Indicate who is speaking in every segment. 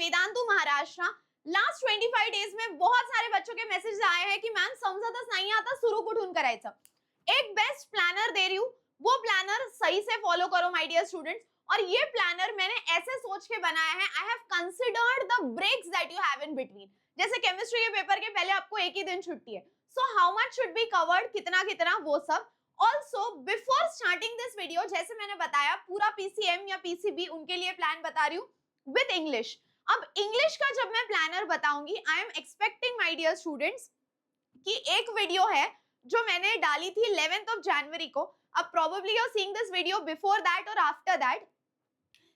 Speaker 1: Vedantu Maharashtra. Last 25 days में बहुत सारे बच्चों के मैसेज आए हैं कि मैम समजतच नाही आता, सुरू कुठून करायचं। एक बेस्ट प्लानर दे रही हूँ, वो प्लानर सही से फॉलो करो माय डियर स्टूडेंट्स। और ये प्लानर मैंने ऐसे सोच के बनाया है, I have considered the breaks that you have in between. जैसे केमिस्ट्री के पेपर के पहले आपको एक ही दिन छुट्टी है, so how much should be covered, कितना कितना वो सब। Also before starting this video, जैसे मैंने बताया पूरा पीसीएम या पीसीबी उनके लिए प्लान बता रही हूँ विद इंग्लिश। अब इंग्लिश का जब मैं प्लानर बताऊंगी, I am expecting my dear students कि एक वीडियो है जो मैंने डाली थी 11th ऑफ जनवरी को। अब probably you are seeing this video before that और आफ्टर दैट।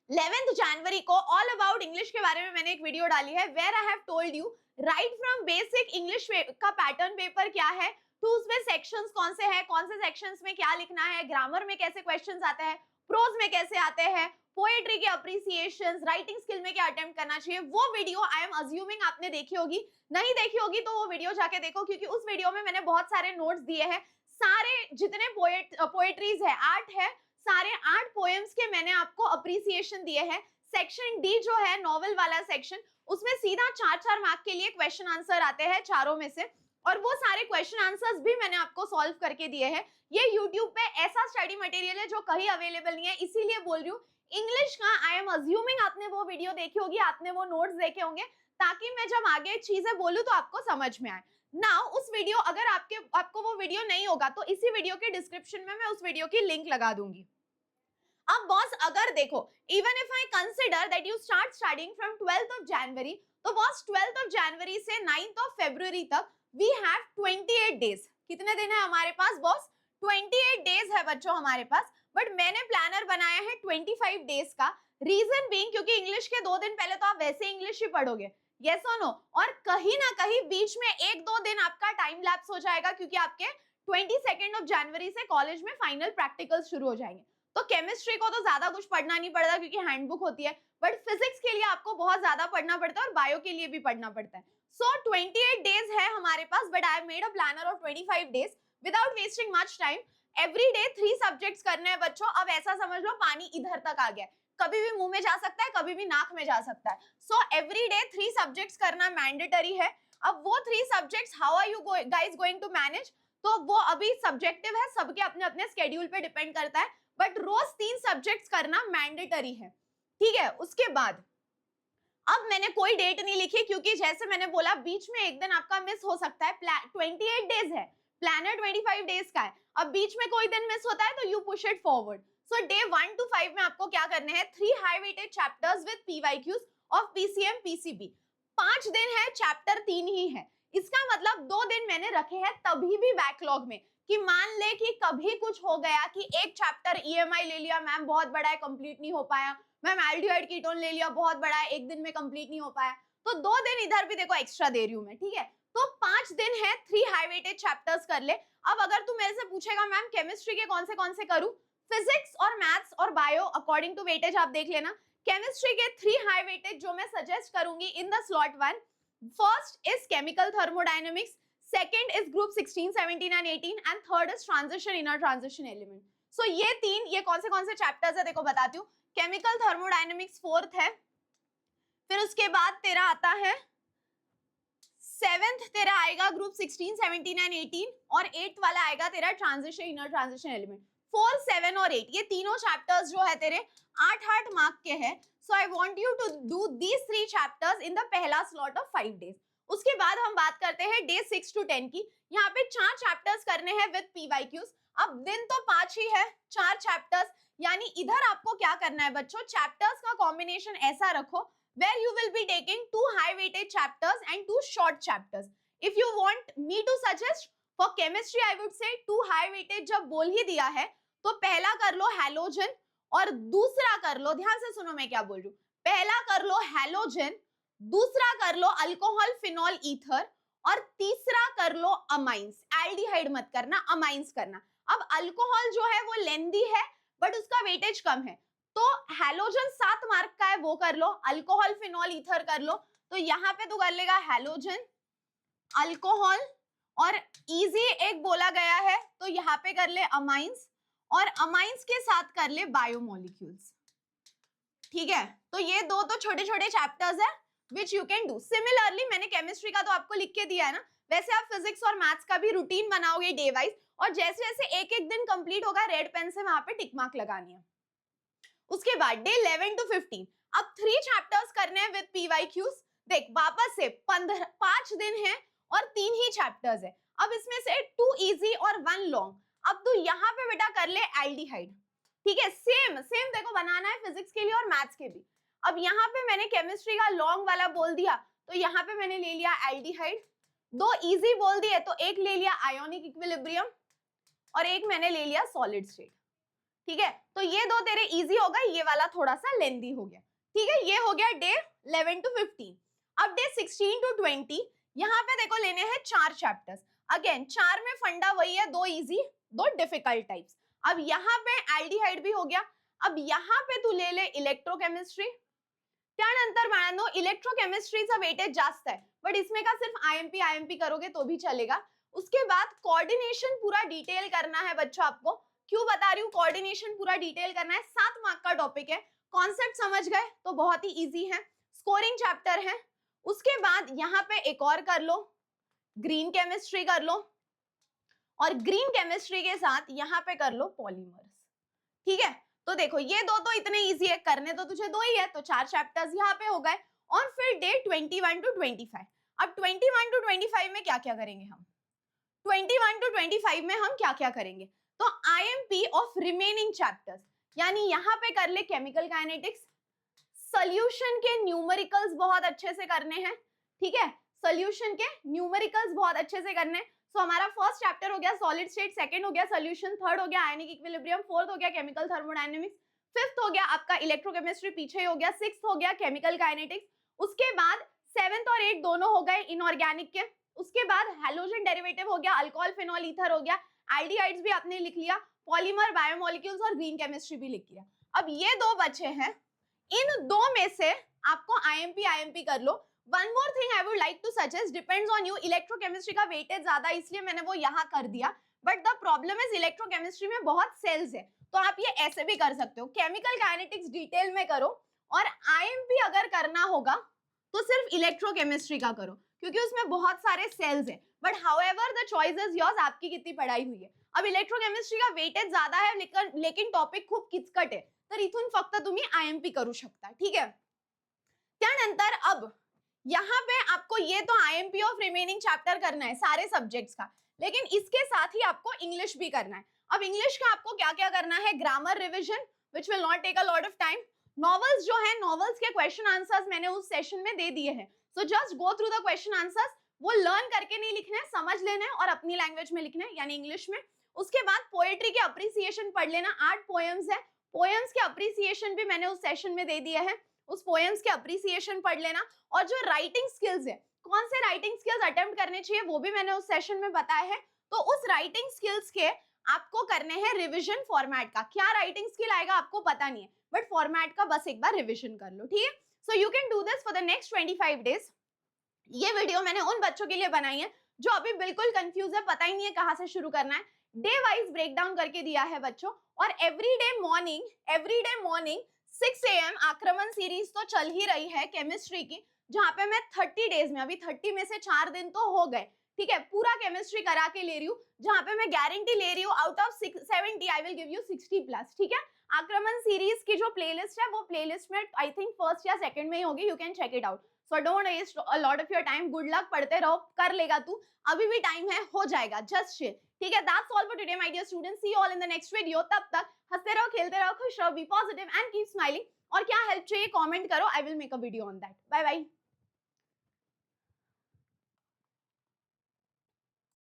Speaker 1: 11th जनवरी को ऑल अबाउट इंग्लिश के बारे में मैंने एक वीडियो डाली है, where I have told you right from basic English का पैटर्न पेपर क्या है, तो उसमें सेक्शंस कौन से हैं, कौन से सेक्शंस में क्या लिखना है, ग्रामर में कैसे क्वेश्चंस आते हैं, प्रोज में कैसे आते हैं, पोएट्री के अप्रिसिएशंस, राइटिंग स्किल में क्या अटेम्प्ट करना चाहिए। वो वीडियो आई एम अज्यूमिंग आपने देखी होगी, नहीं देखी होगी तो वो वीडियो जाके देखो, क्योंकि उस वीडियो में मैंने बहुत सारे नोट्स दिए हैं। सारे जितने पोएट्रीज है, आर्ट है, सारे 8 पोएम्स के मैंने आपको अप्रिसिएशन दिए हैं। सेक्शन डी जो है नॉवेल वाला सेक्शन, उसमें सीधा 4-4 मार्क के लिए क्वेश्चन आंसर आते हैं चारों में से, और वो सारे क्वेश्चन आंसर्स भी मैंने आपको सॉल्व करके दिए हैं। ये यूट्यूब पे ऐसा स्टडी मटेरियल है जो कहीं अवेलेबल नहीं है, इसीलिए बोल रही हूँ। इंग्लिश का आई एम अज्यूमिंग आपने वो वीडियो देखी होगी, आपने वो नोट्स देखे होंगे, ताकि मैं जब आगे चीजें बोलूं तो आपको समझ में आए। नाउ उस वीडियो, अगर आपको वो वीडियो नहीं होगा तो इसी वीडियो के डिस्क्रिप्शन में मैं उस वीडियो की लिंक लगा दूंगी। अब बॉस अगर देखो, even if I consider that you start studying from 12th of January, तो बॉस 12th ऑफ जनवरी से 9th ऑफ फरवरी तक वी हैव 28 डेज। कितने दिन है हमारे पास बॉस? 28 डेज है बच्चों हमारे पास, बट मैंने प्लानर बनाया है 25 डेज का। रीजन बीइंग, क्योंकि इंग्लिश के 2 दिन पहले तो आप वैसे इंग्लिश ही पढ़ोगे, यस और नो, और कहीं ना कहीं बीच में 1-2 दिन आपका टाइम लैप्स हो जाएगा, क्योंकि आपके 22 ऑफ जनवरी से कॉलेज में फाइनल प्रैक्टिकल शुरू हो जाएंगे। तो केमिस्ट्री को तो ज्यादा कुछ पढ़ना नहीं पड़ता क्योंकि हैंडबुक होती है, बट फिजिक्स के लिए आपको बहुत ज्यादा पढ़ना पड़ता है और बायो के लिए भी पढ़ना पड़ता है। सो 28 डेज है हमारे पास, but I have made a planner of 25 days without wasting much time. Every day 3 subjects करने हैं बच्चों। अब ऐसा समझ लो पानी इधर तक आ गया, कभी भी मुंह में जा सकता है, कभी भी नाक में जा सकता है। सो एवरी डे 3 सब्जेक्ट्स करना मैंडेटरी है। अब वो 3 subjects how are you guys going to manage, तो वो अभी सब्जेक्टिव है, सबके अपने अपने स्केड्यूल पे डिपेंड करता है, बट रोज 3 सब्जेक्ट्स करना मैंडेटरी है, ठीक है। उसके बाद अब मैंने कोई डेट नहीं लिखी, क्योंकि जैसे मैंने बोला बीच में एक दिन आपका मिस हो सकता है। 28 डेज है, प्लानर 25 डेज का है, अब बीच में कोई दिन मिस होता है तो you push it forward. So day 1 to 5 में आपको क्या करने हैं, 3 high weighted chapters with PYQs of PCM PCB. 5 दिन है, चैप्टर 3 ही है। इसका मतलब 2 दिन मैंने रखे हैं तभी भी बैकलॉग में, कि मान ले कि कभी कुछ हो गया कि एक चैप्टर ईएमआई ले लिया, मैम बहुत बड़ा है कंप्लीट नहीं हो पाया, मैम एल्डिहाइड कीटोन ले लिया बहुत बड़ा है, एक दिन में कंप्लीट नहीं हो पाया, तो 2 दिन इधर भी देखो एक्स्ट्रा दे रही हूं मैं, ठीक है। तो 5 दिन है, 3 हाई वेटेड चैप्टर्स कर ले। अब अगर तू मेरे से पूछेगा मैम केमिस्ट्री के कौन से करूं, फिजिक्स और मैथ्स और बायो अकॉर्डिंग टू वेटेज आप देख लेना। केमिस्ट्री के 3 हाई वेटेज जो मैं सजेस्ट करूंगी in the slot 1, first is chemical thermodynamics, second is group 16, 17 and 18 and third is transition inner transition element. So ये 3, ये कौन से चैप्टर्स है देखो बताती हूँ। केमिकल थर्मोडायनेमिक्स 4th है, फिर उसके बाद तेरा आता है 7th तेरा आएगा ग्रुप 16, 17 and 18 और 8th वाला आएगा तेरा ट्रांजिशन इनर ट्रांजिशन एलिमेंट। 4, 7 और 8 ये तीनों चैप्टर्स जो है तेरे 8-8 मार्क के हैं। So I want you to do these 3 chapters in the पहला स्लॉट ऑफ 5 डेज। उसके बाद हम बात करते हैं डे 6 to 10 की। यहाँ पे 4 चैप्टर्स करने हैं विद पीवाईक्यूज। अब दिन तो 5 ही है, 4 चैप्टर्स, यानी इधर आपको क्या करना है बच्चों, चैप्टर्स का कॉम्बिनेशन ऐसा रखो where you will be taking 2 high weighted chapters and 2 short chapters. If you want me to suggest for chemistry, I would say 2 high weighted जब बोल ही दिया है तो पहला कर लो हैलोजन और दूसरा कर लो, ध्यान से सुनो मैं क्या बोल रही हूँ, पहला कर लो हैलोजन, दूसरा कर लो अल्कोहल फिनॉल ईथर और तीसरा कर लो अमाइंस। एल्डिहाइड मत करना, अमाइंस करना। अब अल्कोहल जो है वो लेंदी है बट उसका वेटेज कम है, तो हैलोजन 7 मार्क का है वो कर लो, अल्कोहल फिनॉल ईथर कर लो। तो यहाँ पे तो कर लेगा हैलोजन, अल्कोहल और इजी एक बोला गया है तो यहाँ पे कर ले अमाइंस और अमाइंस के साथ कर ले बायोमोलिक्यूल्स, ठीक है। तो ये 2 तो छोटे छोटे चैप्टर्स है, which you can do. Similarly मैंने केमिस्ट्री का तो आपको लिख के दिया है ना, वैसे आप फिजिक्स और मैथ्स का भी रूटीन बनाओगे डे वाइज, और जैसे जैसे एक एक दिन कंप्लीट होगा रेड पेन से वहां पे टिक मार्क लगानी है. उसके बाद डे 11 to 15 अब 3 चैप्टर्स करने हैं विद PYQs. देख वापस से 5 दिन है और 3 ही चैप्टर्स है. अब इसमें से 2 इजी और 1 लॉन्ग. अब तू यहाँ पे बेटा कर ले एल्डिहाइड, ठीक है. सेम देखो बनाना है फिजिक्स के लिए और मैथ्स के भी. अब यहाँ पे मैंने केमिस्ट्री का लॉन्ग वाला बोल दिया, तो यहाँ पे मैंने ले लिया एल्डिहाइड. 2 इजी बोल दिए, तो एक ले लिया आयोनिक इक्विलिब्रियम और एक मैंने ले लिया सॉलिड स्टेट, ठीक है. तो ये 2 तेरे इजी हो गए, ये वाला थोड़ा सा लेंदी हो गया, ठीक है. ये हो गया डे 11 to 15. अब डे 16 to 20 यहाँ पे देखो लेने हैं 4 चैप्टर्स. अगेन 4 में फंडा वही है, 2 इजी 2 डिफिकल्ट टाइप्स. अब यहाँ पे एल्डिहाइड भी हो गया. अब यहाँ पे तू ले ले इलेक्ट्रोकेमिस्ट्री. त्यानंतर बाळांनो इलेक्ट्रोकेमिस्ट्रीचा वेटेज जास्त आहे, बट इसमें का सिर्फ आईएमपी करोगे तो भी चलेगा. उसके बाद कोऑर्डिनेशन पूरा डिटेल करना है बच्चों आपको. क्यों बता रही हूँ, कोऑर्डिनेशन पूरा डिटेल करना है. 7 मार्क का टॉपिक है. कॉन्सेप्ट समझ गए तो बहुत ही इजी है. स्कोरिंग चैप्टर है. उसके बाद यहाँ पे एक और कर लो, ग्रीन केमिस्ट्री कर लो, और ग्रीन केमिस्ट्री के साथ यहाँ पे कर लो पॉलीमर्स, ठीक है. तो देखो ये 2 तो इतने इजी है, करने तो तुझे 2 ही है, तो 4 चैप्टर्स यहाँ पे हो गए. और फिर डे 21 to 25. अब 21 to 25 में क्या क्या करेंगे हम, 21 to 25 में हम क्या क्या करेंगे, तो आईएमपी ऑफ रिमेनिंग चैप्टर्स. यानी यहाँ पे कर ले केमिकल काइनेटिक्स. सोल्यूशन के न्यूमेरिकल्स बहुत अच्छे से करने हैं, ठीक है. सोल्यूशन के न्यूमेरिकल्स बहुत अच्छे से करने. सो हमारा फर्स्ट चैप्टर हो गया सॉलिड स्टेट, सेकंड हो गया सोल्यूशन, थर्ड हो गया आयनिक इक्विलिब्रियम, फोर्थ हो गया केमिकल थर्मोडायनेमिक्स, फिफ्थ हो गया आपका इलेक्ट्रोकेमिस्ट्री पीछे ही हो गया, सिक्स्थ हो गया केमिकल काइनेटिक्स. उसके बाद 7th और 8th दोनों हो गए इनऑर्गेनिक के. उसके बाद हैलोजन डेरिवेटिव हो गया, अल्कोहल फिनॉल ईथर हो गया, एल्डिहाइड्स भी आपने लिख लिया, पॉलीमर बायोमोलिक्यूल्स और ग्रीन केमिस्ट्री भी लिख लिया. अब ये 2 बचे हैं, इन 2 में से आपको आईएमपी कर लो. One more thing I would like to suggest, depends on you. Electrochemistry का वेटेज ज्यादा इसलिए मैंने वो यहाँ कर दिया, but the problem is electrochemistry में बहुत सेल्स है, तो आप ये ऐसे भी कर सकते हो. केमिकल काइनेटिक्स डिटेल में करो, और आईएमपी अगर करना होगा तो सिर्फ इलेक्ट्रोकेमिस्ट्री का करो, क्योंकि उसमें बहुत सारे सेल्स है. But however the choice is yours, आपकी कितनी पढ़ाई हुई है. अब इलेक्ट्रोकेमिस्ट्री का वेटेज ज्यादा है, लेकिन टॉपिक खूप किचकट आहे, तर इथून फक्त तुम्ही आईएमपी करू शकता, ठीक है. त्यानंतर अब यहाँ पे आपको ये तो आईएमपी ऑफ रिमेनिंग चैप्टर करना है सारे सब्जेक्ट्स का, लेकिन इसके साथ ही आपको इंग्लिश भी करना है. अब इंग्लिश का आपको क्या क्या करना है, grammar revision which will not take a lot of time. Novels जो है, नॉवेल्स के क्वेश्चन आंसर्स मैंने उस सेशन में दे दिए हैं, so just go through the question answers. वो लर्न करके नहीं लिखना है, समझ लेना है और अपनी लैंग्वेज में लिखना है, यानी इंग्लिश में. उसके बाद पोएट्री के अप्रिसिएशन पढ़ लेना. 8 पोएम्स है, पोएम्स के अप्रिसिएशन भी मैंने उस सेशन में दे दिए हैं, उस पोएम्स के अप्रिसिएशन पढ़ लेना. और जो राइटिंग स्किल्स है, कौन से राइटिंग स्किल्स अटेम्प्ट करने चाहिए वो भी मैंने उस सेशन में बताया है. तो उस राइटिंग स्किल्स के आपको करने हैं रिविजन फॉर्मेट का. क्या राइटिंग स्किल आएगा आपको पता नहीं है, बट फॉर्मेट का बस एक बार रिविजन कर लो, ठीक है. So you can do this for the next 25 days. ये वीडियो मैंने उन बच्चों के लिए बनाई है जो अभी बिल्कुल कंफ्यूज है, पता ही नहीं है कहाँ से शुरू करना है. डे वाइज ब्रेक डाउन करके दिया है बच्चों, और एवरीडे मॉर्निंग 6 AM आक्रमण सीरीज तो चल ही रही है केमिस्ट्री की, जहां पे मैं 30 डेज में, अभी 30 में से 4 दिन तो हो गए, ठीक है, पूरा केमिस्ट्री करा के ले रही हूँ, जहां पे मैं गारंटी ले रही हूँ out of 70 I will give you 60+, ठीक है. आक्रमण सीरीज की जो प्लेलिस्ट है वो प्लेलिस्ट में आई थिंक फर्स्ट या सेकंड में ही होगी, you can check it out. So don't waste a lot of your time. Good luck, पढ़ते रहो, कर लेगा तू, अभी भी टाइम है, हो जाएगा, जस्ट चिल, ठीक है. That's all for today my dear students. See you all in the next video. तब तक हंसते रहो, खेलते रहो, खुश रहो, be positive and keep smiling. और क्या हेल्प चाहिए कमेंट करो, I will make a video on that. Bye bye.